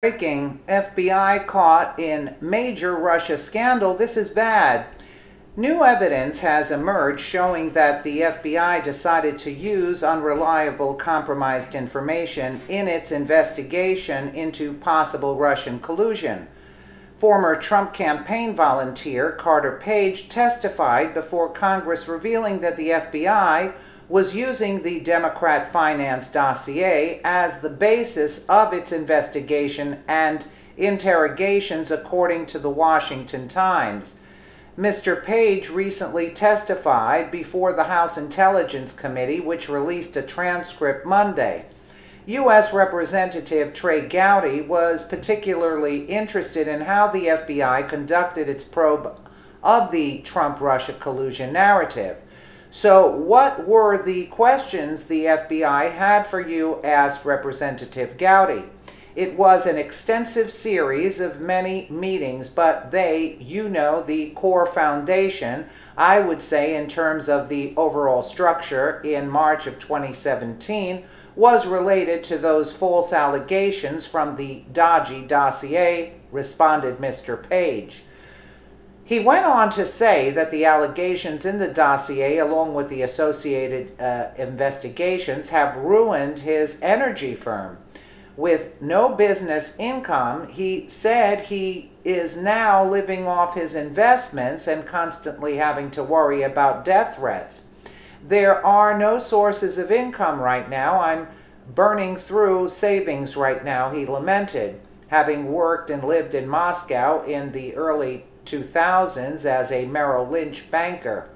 Breaking: FBI caught in major Russia scandal. This is bad. New evidence has emerged showing that the FBI decided to use unreliable, compromised information in its investigation into possible Russian collusion. Former Trump campaign volunteer Carter Page testified before Congress revealing that the FBI was using the Democrat finance dossier as the basis of its investigation and interrogations, according to the Washington Times. Mr. Page recently testified before the House Intelligence Committee, which released a transcript Monday. U.S. Representative Trey Gowdy was particularly interested in how the FBI conducted its probe of the Trump-Russia collusion narrative. So, what were the questions the FBI had for you? Asked Representative Gowdy. It was an extensive series of many meetings, but the core foundation, I would say, in terms of the overall structure in March of 2017, was related to those false allegations from the dodgy dossier, responded Mr. Page. He went on to say that the allegations in the dossier, along with the associated investigations, have ruined his energy firm. With no business income, he said he is now living off his investments and constantly having to worry about death threats. There are no sources of income right now. I'm burning through savings right now, he lamented, having worked and lived in Moscow in the early 2000s as a Merrill Lynch banker.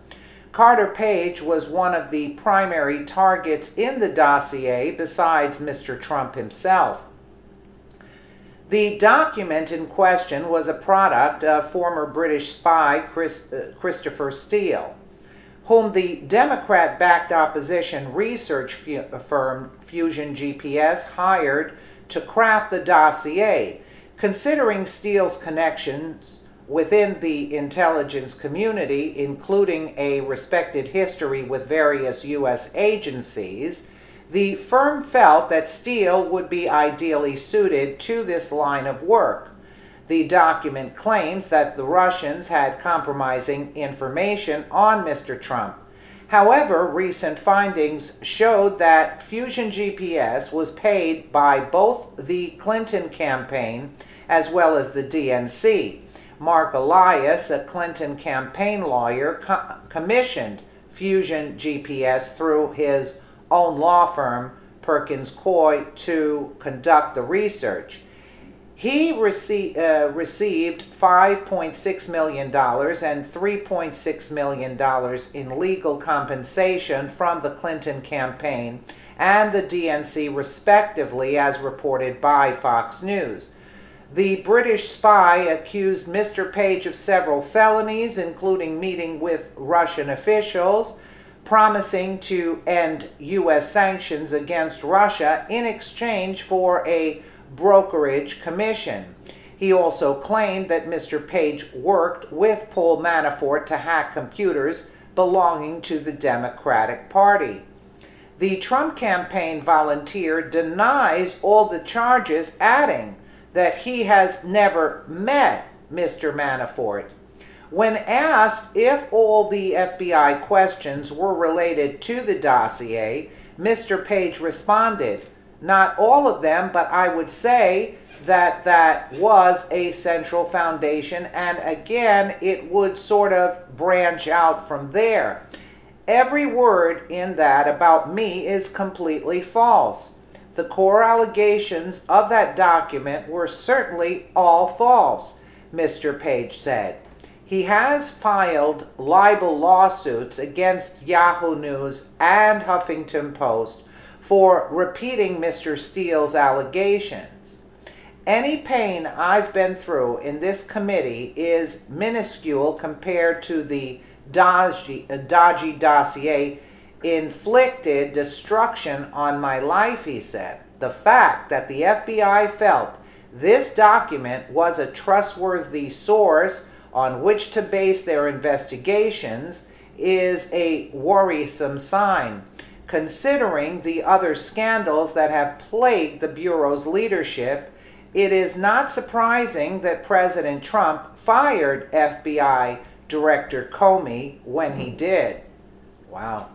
Carter Page was one of the primary targets in the dossier besides Mr. Trump himself. The document in question was a product of former British spy Christopher Steele, whom the Democrat-backed opposition research firm Fusion GPS hired to craft the dossier. Considering Steele's connections within the intelligence community, including a respected history with various U.S. agencies, the firm felt that Steele would be ideally suited to this line of work. The document claims that the Russians had compromising information on Mr. Trump. However, recent findings showed that Fusion GPS was paid by both the Clinton campaign as well as the DNC. Mark Elias, a Clinton campaign lawyer, commissioned Fusion GPS through his own law firm, Perkins Coie, to conduct the research. He received $5.6 million and $3.6 million in legal compensation from the Clinton campaign and the DNC, respectively, as reported by Fox News. The British spy accused Mr. Page of several felonies, including meeting with Russian officials, promising to end U.S. sanctions against Russia in exchange for a brokerage commission. He also claimed that Mr. Page worked with Paul Manafort to hack computers belonging to the Democratic Party. The Trump campaign volunteer denies all the charges, adding that he has never met Mr. Manafort. When asked if all the FBI questions were related to the dossier, Mr. Page responded, "Not all of them, but I would say that was a central foundation, and again, it would sort of branch out from there. Every word in that about me is completely false. The core allegations of that document were certainly all false," Mr. Page said. He has filed libel lawsuits against Yahoo News and Huffington Post for repeating Mr. Steele's allegations. "Any pain I've been through in this committee is minuscule compared to the dodgy dossier inflicted destruction on my life," he said. The fact that the FBI felt this document was a trustworthy source on which to base their investigations is a worrisome sign, considering the other scandals that have plagued the Bureau's leadership It is not surprising that President Trump fired FBI Director Comey when he did. Wow.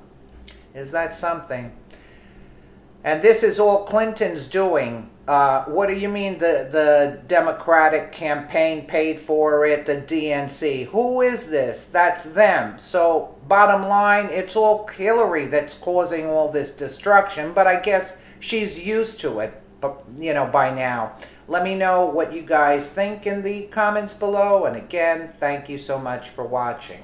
Is that something? And this is all Clinton's doing. What do you mean the Democratic campaign paid for it, the DNC? Who is this? That's them. So bottom line, it's all Hillary that's causing all this destruction, but I guess she's used to it, by now. Let me know what you guys think in the comments below. And again, thank you so much for watching.